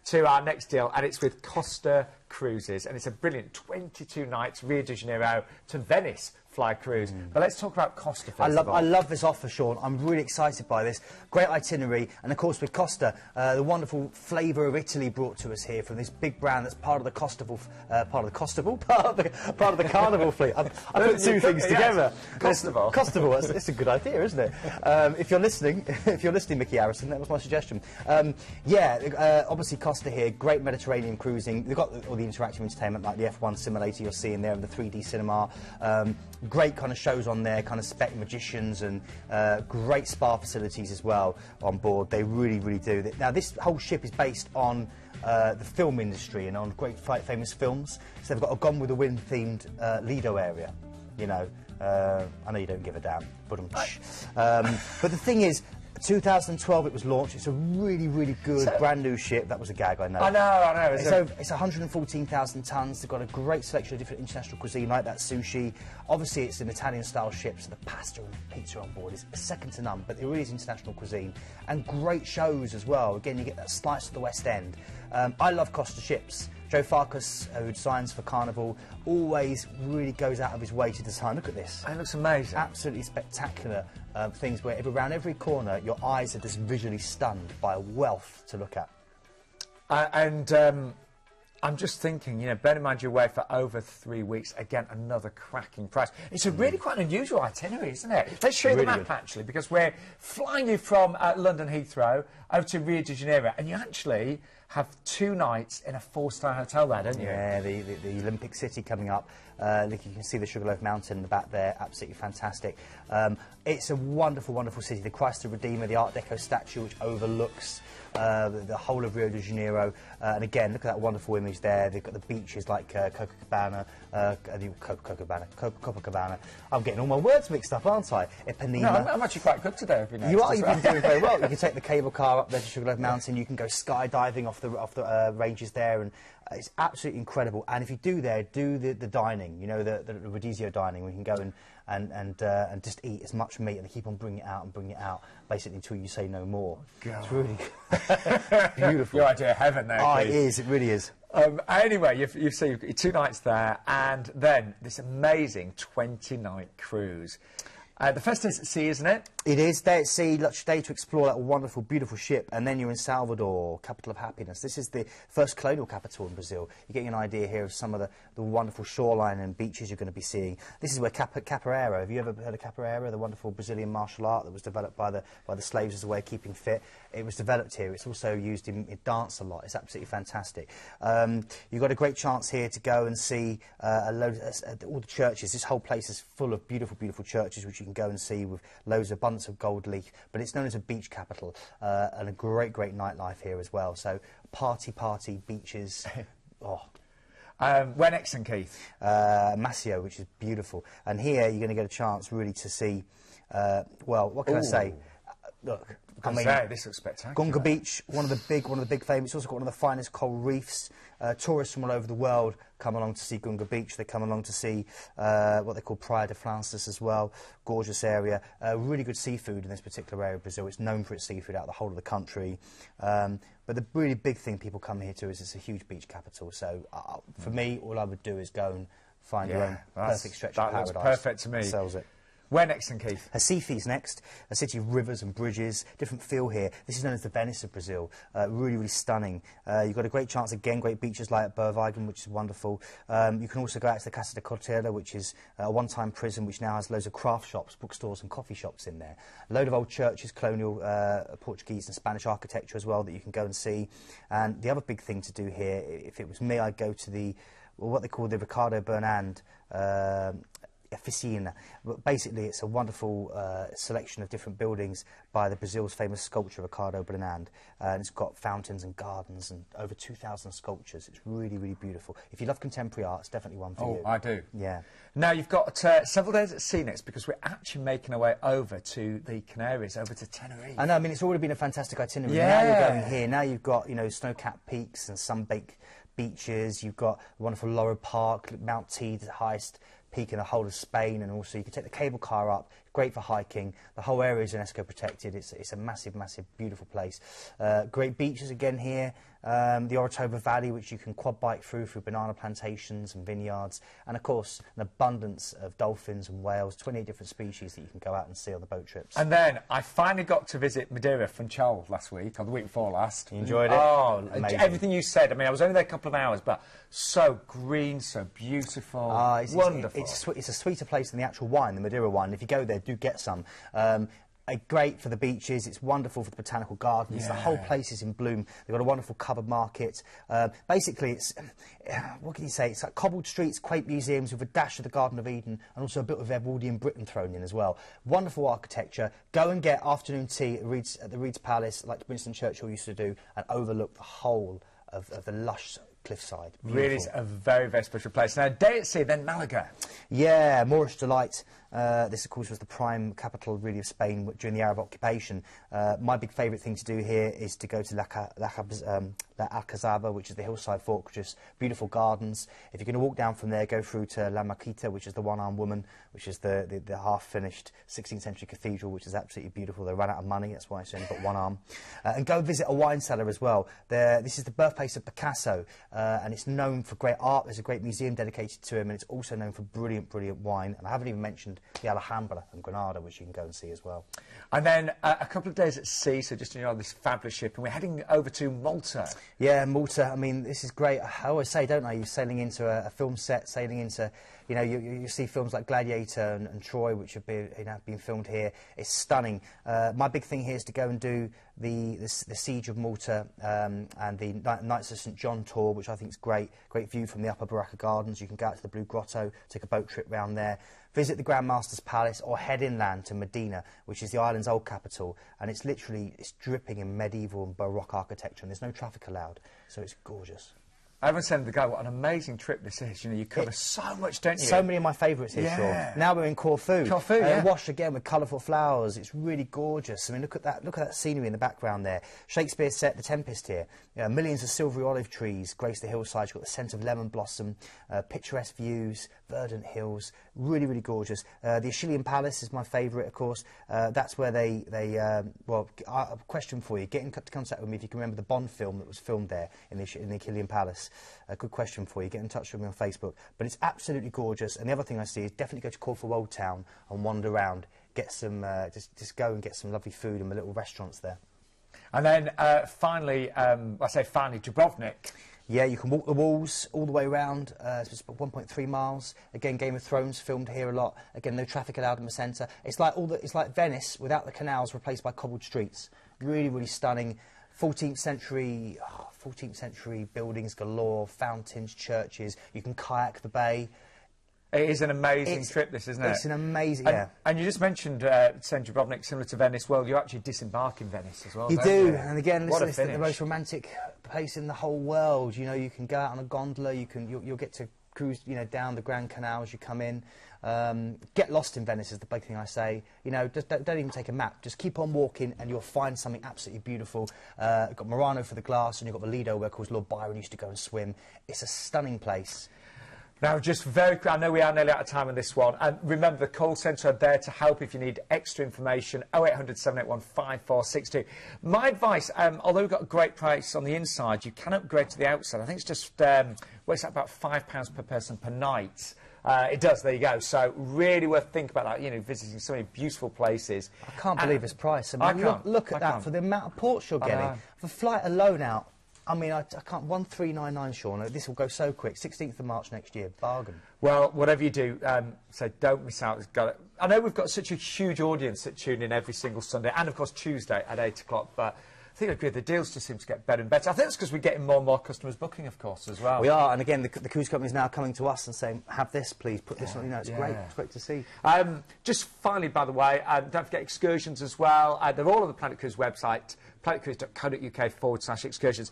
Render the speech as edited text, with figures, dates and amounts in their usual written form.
to our next deal, and it's with Costa Cruises, and it's a brilliant 22 nights Rio de Janeiro to Venice fly cruise. But let's talk about Costa first of all. I love this offer, Sean. I'm really excited by this. Great itinerary, and of course with Costa, the wonderful flavour of Italy brought to us here from this big brand that's part of the Carnival fleet. I put two things together. Costival. It's a good idea, isn't it? If you're listening, Mickey Harrison, that was my suggestion. Obviously Costa here, great Mediterranean cruising. They've got all the interactive entertainment like the F1 simulator you're seeing there, and the 3D cinema. Great kind of shows on there, kind of spec magicians, and great spa facilities as well on board. They really, really do. Now, this whole ship is based on the film industry and on great famous films. So they've got a Gone with the Wind themed Lido area, you know. I know you don't give a damn, but the thing is, 2012 it was launched. It's a really, really good brand new ship. That was a gag, I know. I know. It's 114,000 tons. They've got a great selection of different international cuisine, like that sushi. Obviously, it's an Italian-style ship, so the pasta and pizza on board is second to none. But it really is international cuisine, and great shows as well. Again, you get that slice of the West End. I love Costa ships. Joe Farkas, who designs for Carnival, always really goes out of his way to design. Look at this. It looks amazing. Absolutely spectacular things where around every corner your eyes are just visually stunned by a wealth to look at. I'm just thinking, you know, bear in mind you're away for over 3 weeks. Again, another cracking price. It's a really quite an unusual itinerary, isn't it? Let's show you the map, actually, because we're flying you from London Heathrow over to Rio de Janeiro, and you actually have 2 nights in a 4-star hotel there, don't you? Yeah, the Olympic City coming up. Look, you can see the Sugarloaf Mountain in the back there, absolutely fantastic. It's a wonderful, wonderful city. The Christ the Redeemer, the Art Deco statue which overlooks the whole of Rio de Janeiro. And again, look at that wonderful image there. They've got the beaches like Copacabana. I'm getting all my words mixed up, aren't I? Ipanema. No, I'm actually quite good today. You are. You've been doing very well. You can take the cable car up there to Sugarloaf Mountain. You can go skydiving off the ranges there, and it's absolutely incredible. And if you do the dining, you know, the Rodizio dining, we can go and just eat as much meat, and they keep on bringing it out, basically until you say no more. God. It's really beautiful. Your idea of heaven there. Oh, it is. It really is. Anyway, you've seen 2 nights there, and then this amazing 20-night cruise. The first day's at sea, isn't it? It is. Day at sea, lush day to explore that wonderful, beautiful ship, and then you're in Salvador, capital of happiness. This is the first colonial capital in Brazil. You're getting an idea here of some of the wonderful shoreline and beaches you're going to be seeing. This is where capoeira. Have you ever heard of capoeira, the wonderful Brazilian martial art that was developed by the slaves as a way of keeping fit? It was developed here. It's also used in dance a lot. It's absolutely fantastic. You've got a great chance here to go and see all the churches. This whole place is full of beautiful, beautiful churches which you can go and see with loads of abundance of gold leaf, but it's known as a beach capital, and a great nightlife here as well. So party, beaches. Where next, St Keith? Maceo, which is beautiful, and here you're going to get a chance really to see. Well, what can I say? Look, I mean, this looks spectacular. Gunga Beach, one of the big famous. It's also got one of the finest coral reefs. Tourists from all over the world come along to see Gunga Beach. They come along to see what they call Praia de Francis as well. Gorgeous area. Really good seafood in this particular area of Brazil. It's known for its seafood out of the whole of the country. But the really big thing people come here to is it's a huge beach capital. So for me, all I would do is go and find your own perfect stretch of paradise. That looks perfect to me. Sells it. Where next, St Keith? Recife next, a city of rivers and bridges, different feel here. This is known as the Venice of Brazil, really, really stunning. You've got a great chance, again, great beaches like at Berweigen, which is wonderful. You can also go out to the Casa de Corteira, which is a one-time prison, which now has loads of craft shops, bookstores and coffee shops in there. A load of old churches, colonial Portuguese and Spanish architecture as well that you can go and see. And the other big thing to do here, if it was me, I'd go to what they call the Ricardo Bernand Oficina. But basically, it's a wonderful selection of different buildings by the Brazil's famous sculptor Ricardo Bernand, and it's got fountains and gardens and over 2,000 sculptures. It's really, really beautiful. If you love contemporary art, it's definitely one for you. Oh, I do. Yeah. Now you've got several days at sea next, because we're actually making our way over to the Canaries, over to Tenerife. I know. I mean, it's already been a fantastic itinerary. Yeah. Now you're going here. Now you've got, you know, snow-capped peaks and sun-baked beaches. You've got the wonderful Loro Park, Mount T, the highest peak in the whole of Spain, and also you can take the cable car up, great for hiking. The whole area is UNESCO protected. It's a massive, massive, beautiful place. Great beaches again here. The Orotova Valley, which you can quad bike through banana plantations and vineyards, and of course an abundance of dolphins and whales, 28 different species that you can go out and see on the boat trips. And then I finally got to visit Madeira, Funchal, last week, or the week before last. You enjoyed it? Oh, amazing. Everything you said. I mean, I was only there a couple of hours, but so green, so beautiful, wonderful. It's a sweeter place than the actual wine, the Madeira wine. If you go there, do get some. Great for the beaches, it's wonderful for the botanical gardens, yeah. The whole place is in bloom. They've got a wonderful covered market. Basically, it's, what can you say, it's like cobbled streets, quaint museums with a dash of the Garden of Eden and also a bit of Edwardian Britain thrown in as well. Wonderful architecture. Go and get afternoon tea at the Reed's Palace, like Winston Churchill used to do, and overlook the whole of the lush cliffside. Beautiful. Really is a very, very special place. Now, day at sea, then Malaga. Yeah, Moorish delight. This, of course, was the prime capital, really, of Spain during the Arab occupation. My big favourite thing to do here is to go to La Alcazaba, which is the hillside fortress, beautiful gardens. If you're going to walk down from there, go through to La Maquita, which is the one-armed woman, which is the half-finished 16th century cathedral, which is absolutely beautiful. They ran out of money, that's why it's only got one arm. And go visit a wine cellar as well. This is the birthplace of Picasso, and it's known for great art. There's a great museum dedicated to him, and it's also known for brilliant, brilliant wine. And I haven't even mentioned the Alhambra and Granada, which you can go and see as well. And then a couple of days at sea, so just on this fabulous ship, and we're heading over to Malta. Yeah, Malta. I mean, this is great. I always say, don't I, you're sailing into a film set, sailing into, you know, you see films like Gladiator and Troy, which have been, been filmed here. It's stunning. My big thing here is to go and do the Siege of Malta and the Knights of St John tour, which I think is great. Great view from the Upper Baraka Gardens. You can go out to the Blue Grotto, take a boat trip round there, visit the Grand Master's Palace, or head inland to Medina, which is the island's old capital, and it's dripping in medieval and Baroque architecture, and there's no traffic allowed, so it's gorgeous. I haven't said to the guy what an amazing trip this is. You know, you cover so much, don't you? So many of my favourites here, Sean. Now we're in Corfu. Corfu, yeah. Washed again with colourful flowers. It's really gorgeous. I mean, look at that scenery in the background there. Shakespeare set The Tempest here. Millions of silvery olive trees grace the hillsides. You've got the scent of lemon blossom, picturesque views, verdant hills. Really, really gorgeous. The Achillean Palace is my favourite, of course. That's where well, a question for you. Get in contact with me if you can remember the Bond film that was filmed there in the Achillean Palace. A good question for you. Get in touch with me on Facebook. But it's absolutely gorgeous. And the other thing I see is definitely go to Corfu Old Town and wander around. Get some, just go and get some lovely food in the little restaurants there. And then finally, I say finally, Dubrovnik. Yeah, you can walk the walls all the way around. It's about 1.3 miles. Again, Game of Thrones filmed here a lot. Again, no traffic allowed in the centre. It's like Venice without the canals, replaced by cobbled streets. Really, really stunning. 14th century buildings galore, fountains, churches. You can kayak the bay. It is an amazing trip, this, isn't it? It's an amazing, And you just mentioned St Dubrovnik, similar to Venice. Well, you actually disembark in Venice as well. You do, and again, this is the most romantic place in the whole world. You know, you can go out on a gondola. You'll get to cruise, down the Grand Canal as you come in. Get lost in Venice is the big thing I say. You know, just don't even take a map. Just keep on walking, and you'll find something absolutely beautiful. You've got Murano for the glass, and you've got the Lido, where, of course, Lord Byron used to go and swim. It's a stunning place. Now, just very quick, I know we are nearly out of time on this one, and remember the call centre are there to help if you need extra information, 0800 781 5462. My advice, although we've got a great price on the inside, you can upgrade to the outside. I think it's just, works out about £5 per person per night. It does, there you go. So really worth thinking about that, visiting so many beautiful places. I can't believe this price. I mean, look at that for the amount of ports you're getting. For flight alone out, I mean, I can't, 1399, Sean. This will go so quick. 16th of March next year. Bargain. Well, whatever you do, so don't miss out. I know we've got such a huge audience that tune in every single Sunday, and of course Tuesday at 8 o'clock, but I think I agree, the deals just seem to get better and better. I think it's because we're getting more and more customers booking, of course, as well. We are, and again, the cruise company is now coming to us and saying, have this, please, put this on. It's great. It's great to see. Just finally, by the way, don't forget excursions as well. They're all on the Planet Cruise website, planetcruise.co.uk/excursions.